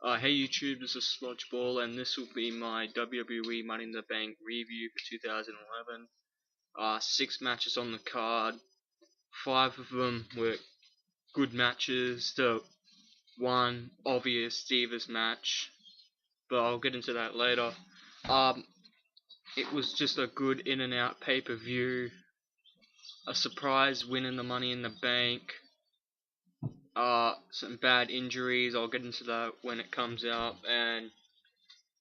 Hey YouTube, this is Sludgeball, and this will be my WWE Money in the Bank review for 2011. 6 matches on the card. 5 of them were good matches. The one obvious divas match, but I'll get into that later. It was just a good in and out pay-per-view. A surprise win in the Money in the Bank. Some bad injuries. I'll get into that when it comes out. And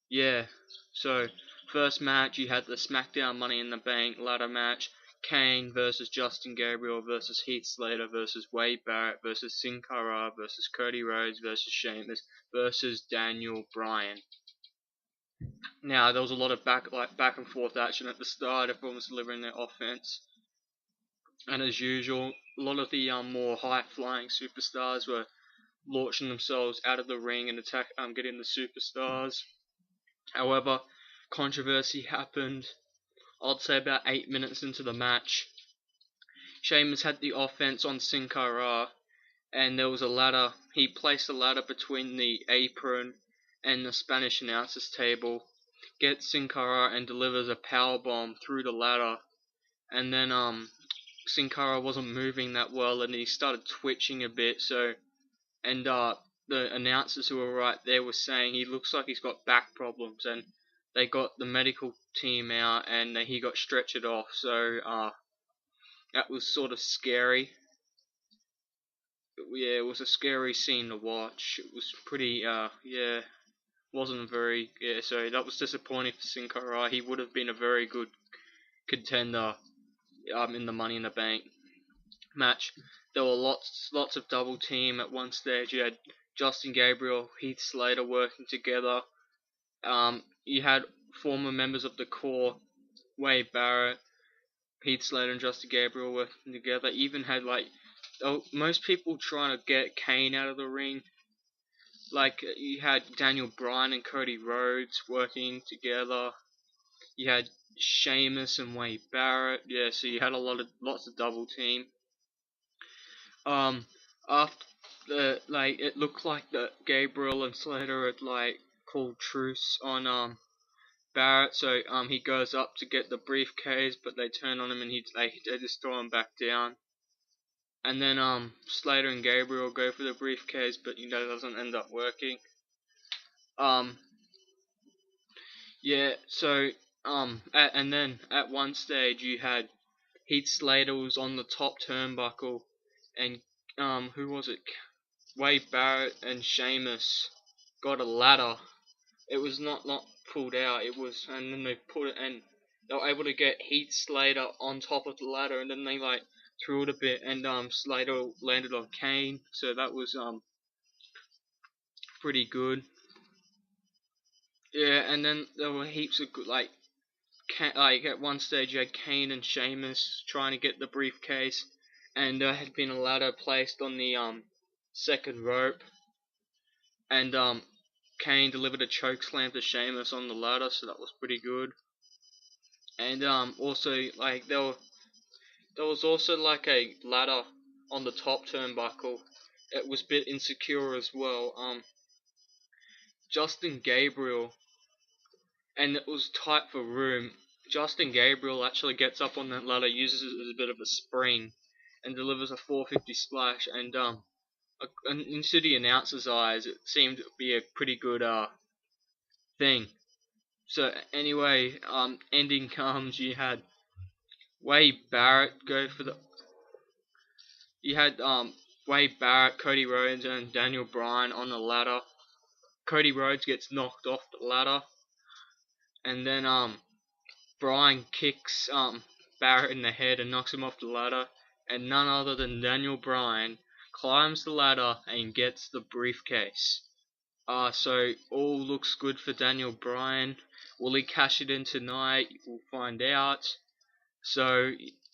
yeah, so first match you had the SmackDown Money in the Bank ladder match. Kane versus Justin Gabriel versus Heath Slater versus Wade Barrett versus Sin Cara versus Cody Rhodes versus Sheamus versus Daniel Bryan. Now there was a lot of back and forth action at the start. Everyone was delivering their offense, and as usual, a lot of the more high-flying superstars were launching themselves out of the ring and getting the superstars. However, controversy happened. I'd say about 8 minutes into the match. Sheamus had the offense on Sin Cara, and there was a ladder. He placed a ladder between the apron and the Spanish announcer's table, gets Sin Cara and delivers a powerbomb through the ladder. And then Sin Cara wasn't moving that well, and he started twitching a bit. And the announcers who were right there were saying he looks like he's got back problems, and they got the medical team out and he got stretchered off. So that was sort of scary. Yeah, it was a scary scene to watch. It was pretty wasn't very so that was disappointing for Sin Cara. He would have been a very good contender in the Money in the Bank match. There were lots of double team at one stage. You had Justin Gabriel, Heath Slater working together. You had former members of the core, Wade Barrett, Heath Slater and Justin Gabriel working together. Even had most people trying to get Kane out of the ring. You had Daniel Bryan and Cody Rhodes working together. You had Sheamus and Wade Barrett. Yeah, so you had lots of double team. After it looked like that Gabriel and Slater had called truce on Barrett, so he goes up to get the briefcase, but they turn on him and they just throw him back down. And then Slater and Gabriel go for the briefcase, but it doesn't end up working. And then at one stage you had Heath Slater was on the top turnbuckle, and who was it? Wade Barrett and Sheamus got a ladder. It was not pulled out. It was, and then they put it, and they were able to get Heath Slater on top of the ladder, and then they threw it a bit, and Slater landed on Kane. So that was pretty good. Yeah, and then there were heaps of good at one stage you had Kane and Sheamus trying to get the briefcase, and there had been a ladder placed on the second rope, and Kane delivered a choke slam to Sheamus on the ladder, so that was pretty good. And also there was also a ladder on the top turnbuckle. It was a bit insecure as well. Justin Gabriel, and it was tight for room. Justin Gabriel actually gets up on that ladder, uses it as a bit of a spring, and delivers a 450 splash. And into the announcer's eyes, it seemed to be a pretty good thing. So anyway, ending comes. You had Wade Barrett go for the. You had Wade Barrett, Cody Rhodes, and Daniel Bryan on the ladder. Cody Rhodes gets knocked off the ladder, and then Bryan kicks Barrett in the head and knocks him off the ladder, and none other than Daniel Bryan climbs the ladder and gets the briefcase. So all looks good for Daniel Bryan. Will he cash it in tonight? We'll find out. So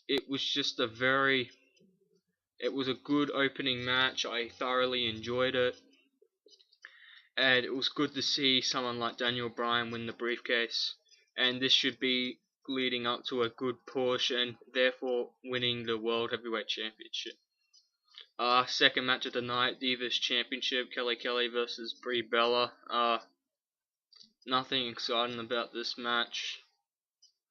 it was just it was a good opening match. I thoroughly enjoyed it. And it was good to see someone like Daniel Bryan win the briefcase. And this should be leading up to a good push and therefore winning the World Heavyweight Championship. Second match of the night, Divas Championship, Kelly versus Brie Bella. Nothing exciting about this match.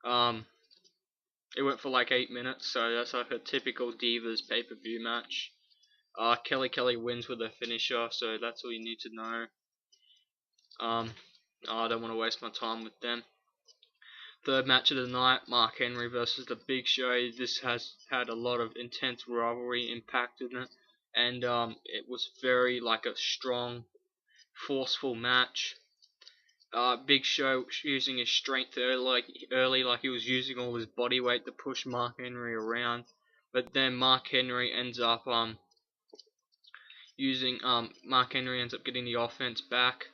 It went for like 8 minutes, so that's like a typical Divas pay-per-view match. Kelly wins with a finisher, so that's all you need to know. I don't want to waste my time with them. Third match of the night, Mark Henry versus the Big Show. This has had a lot of intense rivalry impact in it, and it was very like a strong, forceful match. Big Show using his strength early, like he was using all his body weight to push Mark Henry around. But then Mark Henry ends up getting the offense back.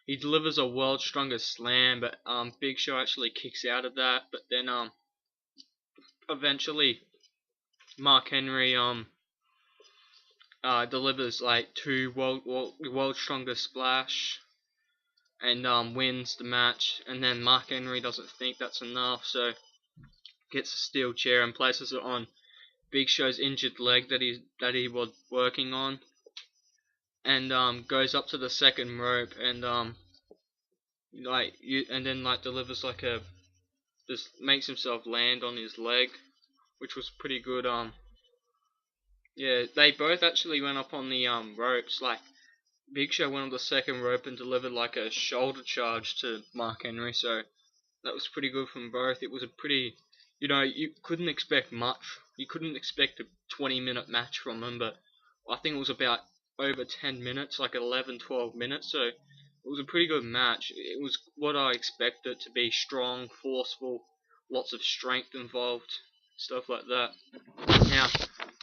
He delivers a world strongest slam, but Big Show actually kicks out of that. But then eventually Mark Henry delivers like two world strongest splash and wins the match. And then Mark Henry doesn't think that's enough, so gets a steel chair and places it on Big Show's injured leg that he was working on, and goes up to the second rope and delivers like just makes himself land on his leg, which was pretty good. Yeah, they both actually went up on the ropes. Like Big Show went on the second rope and delivered like a shoulder charge to Mark Henry, so that was pretty good from both. It was a pretty, you couldn't expect much. You couldn't expect a 20-minute match from them, but I think it was about over 10 minutes, like 11, 12 minutes, so it was a pretty good match. It was what I expected to be: strong, forceful, lots of strength involved, stuff like that. Now,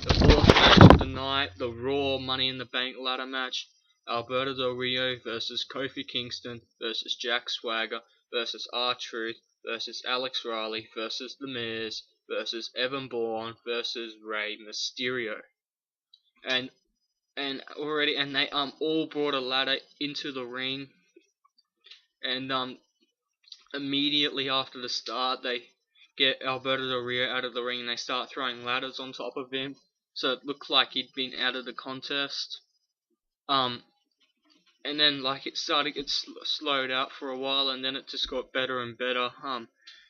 the fourth match of the night, the Raw Money in the Bank ladder match. Alberto Del Rio versus Kofi Kingston versus Jack Swagger versus R-Truth versus Alex Riley versus The Miz versus Evan Bourne versus Rey Mysterio. And they all brought a ladder into the ring, and immediately after the start they get Alberto Del Rio out of the ring and they start throwing ladders on top of him, so it looked like he'd been out of the contest. And then like it started to get slowed out for a while, and then it just got better and better.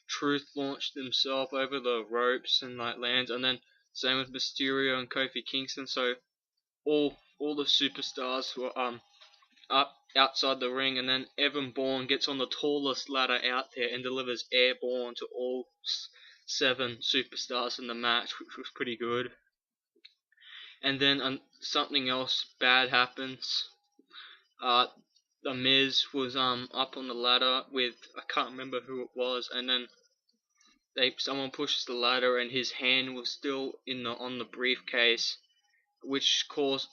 Truth launched himself over the ropes and like lands, and then same with Mysterio and Kofi Kingston. So all the superstars were up outside the ring, and then Evan Bourne gets on the tallest ladder out there and delivers airborne to all 7 superstars in the match, which was pretty good. And then something else bad happens. The Miz was up on the ladder with, I can't remember who it was, and then someone pushes the ladder and his hand was still on the briefcase, which causes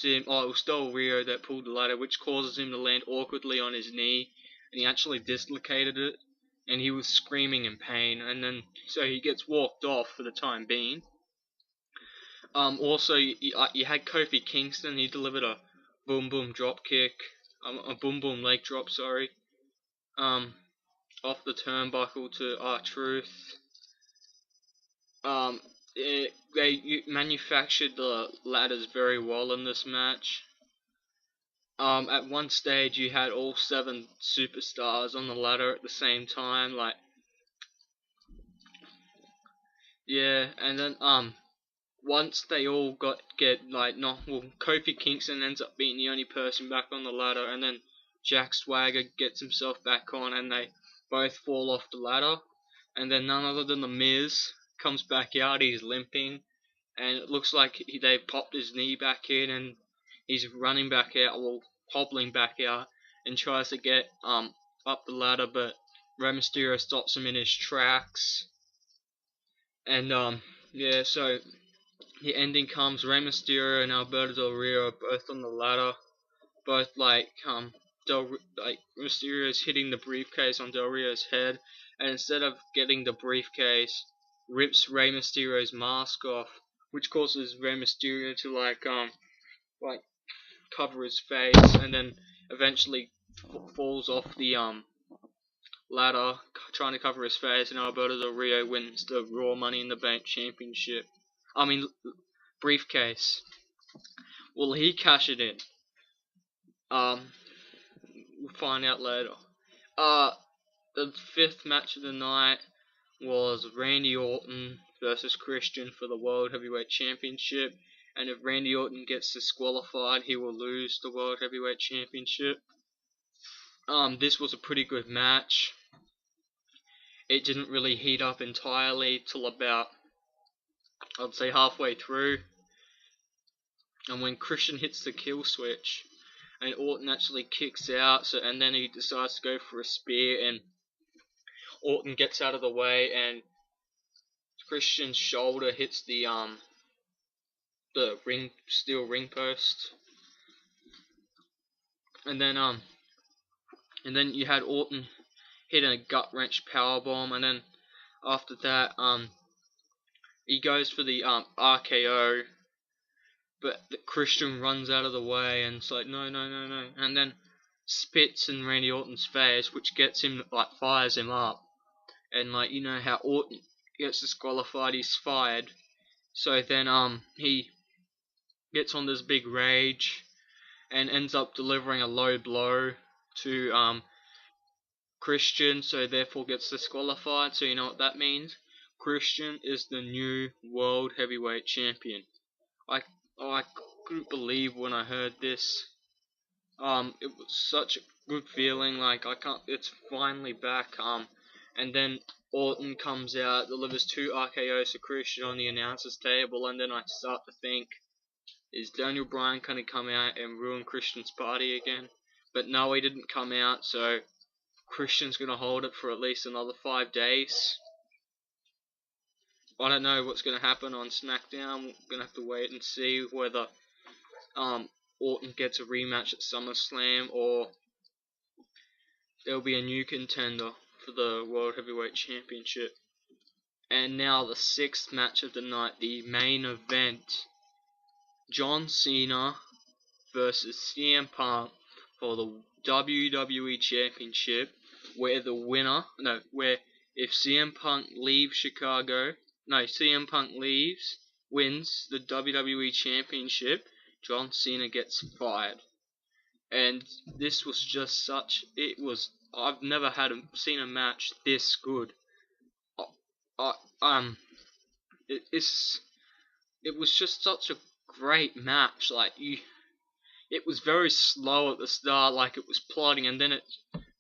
him. Oh, it was Del Rio that pulled the ladder, which causes him to land awkwardly on his knee, and he actually dislocated it, and he was screaming in pain, and then so he gets walked off for the time being. Also, you had Kofi Kingston. He delivered a boom boom drop kick, a boom boom leg drop, sorry, off the turnbuckle to R-Truth. They manufactured the ladders very well in this match. At one stage you had all 7 superstars on the ladder at the same time, like, yeah, and then once they all Kofi Kingston ends up being the only person back on the ladder, and then Jack Swagger gets himself back on, and they both fall off the ladder, and then none other than The Miz comes back out. He's limping, and it looks like they popped his knee back in, and he's running back out, hobbling back out, and tries to get up the ladder, but Rey Mysterio stops him in his tracks, and yeah, so the ending comes. Rey Mysterio and Alberto Del Rio are both on the ladder. Both Mysterio's hitting the briefcase on Del Rio's head, and instead of getting the briefcase, rips Rey Mysterio's mask off, which causes Rey Mysterio to cover his face, and then eventually falls off the ladder, trying to cover his face, and Alberto Del Rio wins the Raw Money in the Bank Championship. Briefcase. Will he cash it in? We'll find out later. The fifth match of the night was Randy Orton versus Christian for the World Heavyweight Championship. And if Randy Orton gets disqualified, he will lose the World Heavyweight Championship. This was a pretty good match. It didn't really heat up entirely till about, I'd say, halfway through. And when Christian hits the kill switch, and Orton actually kicks out, and then he decides to go for a spear, and Orton gets out of the way, and Christian's shoulder hits the steel ring post, and then you had Orton hit a gut wrench powerbomb, and then after that he goes for the RKO, but Christian runs out of the way, and it's like no, and then spits in Randy Orton's face, which gets him, like, fires him up, and like, you know how Orton gets disqualified, he's fired. So then he gets on this big rage and ends up delivering a low blow to Christian, so therefore gets disqualified. So you know what that means? Christian is the new World Heavyweight Champion. I couldn't believe when I heard this. It was such a good feeling, like it's finally back. And then Orton comes out, delivers 2 RKOs to Christian on the announcer's table, and then I start to think, is Daniel Bryan gonna come out and ruin Christian's party again? But no, he didn't come out, so Christian's gonna hold it for at least another 5 days. I don't know what's gonna happen on SmackDown. We're gonna have to wait and see whether Orton gets a rematch at SummerSlam, or there'll be a new contender for the World Heavyweight Championship. And now the 6th match of the night, the main event. John Cena versus CM Punk for the WWE Championship, where if CM Punk leaves CM Punk wins the WWE Championship, John Cena gets fired. And this was just I've never seen a match this good. It was just such a great match. Like, it was very slow at the start, like it was plodding, and then it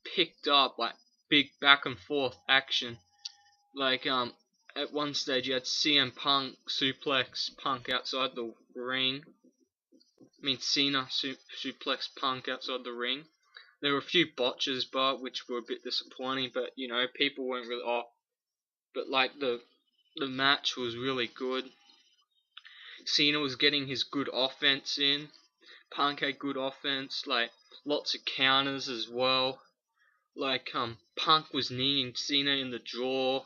picked up, like, big back and forth action. Like, at one stage you had CM Punk suplex Punk outside the ring. Cena suplex Punk outside the ring. There were a few botches, which were a bit disappointing, but you know, people weren't really off. But like the match was really good. Cena was getting his good offense in. Punk had good offense, like lots of counters as well. Like Punk was kneeing Cena in the jaw.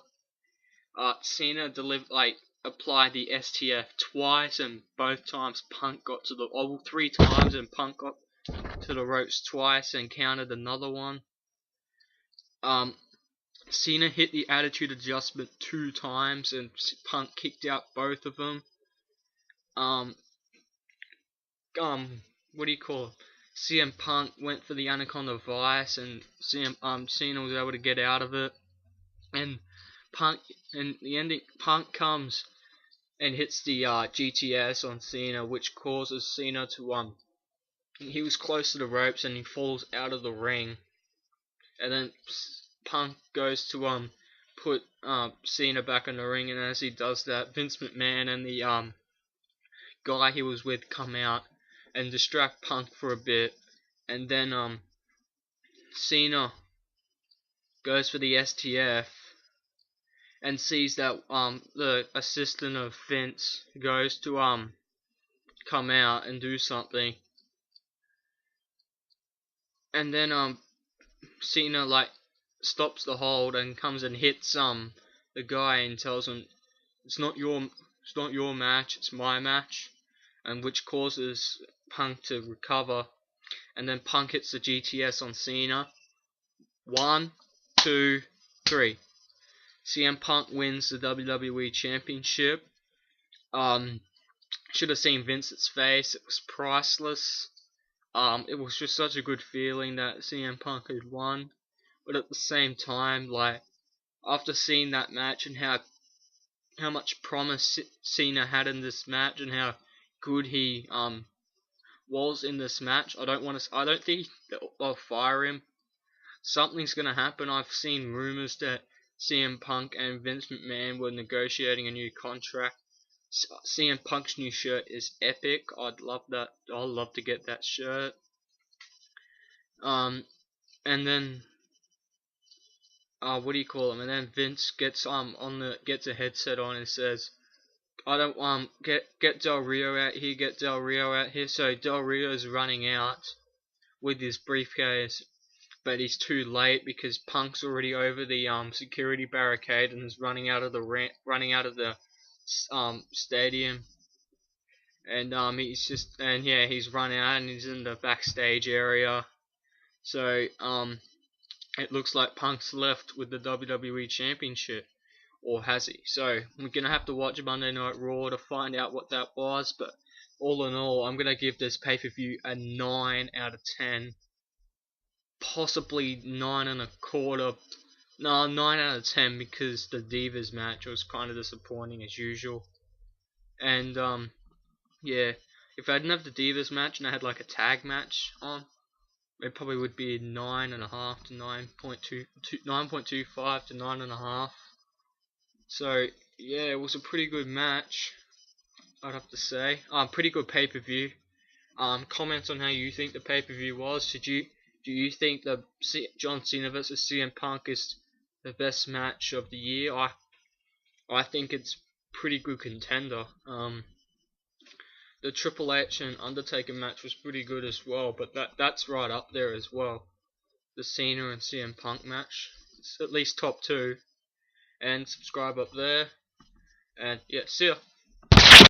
Cena applied the STF twice, and both times Punk got to 3 times, and Punk got to the ropes twice and countered another one. Cena hit the attitude adjustment 2 times, and Punk kicked out both of them. CM Punk went for the Anaconda Vice, and Cena was able to get out of it. And Punk comes and hits the GTS on Cena, which causes Cena to he was close to the ropes and he falls out of the ring. And then Punk goes to put Cena back in the ring, and as he does that, Vince McMahon and the guy he was with come out and distract Punk for a bit, and then Cena goes for the STF and sees that the assistant of Vince goes to come out and do something, and then Cena stops the hold and comes and hits the guy and tells him it's not your match, it's my match, and which causes Punk to recover, and then Punk hits the GTS on Cena. 1, 2, 3. CM Punk wins the WWE Championship. Should have seen Vince's face. It was priceless. It was just such a good feeling that CM Punk had won. But at the same time, like, after seeing that match and how much promise Cena had in this match and how good he was in this match, I don't think they'll fire him. Something's gonna happen. I've seen rumors that CM Punk and Vince McMahon were negotiating a new contract. CM Punk's new shirt is epic. I'd love that. I'd love to get that shirt. And then what do you call him? And then Vince gets gets a headset on and says, "I don't get Del Rio out here. Get Del Rio out here." So Del Rio's running out with his briefcase, but he's too late because Punk's already over the security barricade and is running out of the stadium. And he's run out and he's in the backstage area. So it looks like Punk's left with the WWE Championship, or has he? So we're gonna have to watch Monday Night Raw to find out what that was. But all in all, I'm gonna give this pay-per-view a 9 out of 10, possibly 9.25. No, 9 out of 10 because the Divas match was kind of disappointing as usual. And yeah, if I didn't have the Divas match and I had like a tag match on, it probably would be 9.5 to 9.2, 9.25 to 9.5. So yeah, it was a pretty good match, I'd have to say. Pretty good pay-per-view. Comments on how you think the pay-per-view was. Do you think the John Cena vs CM Punk is the best match of the year? I think it's pretty good contender. The Triple H and Undertaker match was pretty good as well, but that's right up there as well. The Cena and CM Punk match, it's at least top 2. And subscribe up there. And yeah, see ya.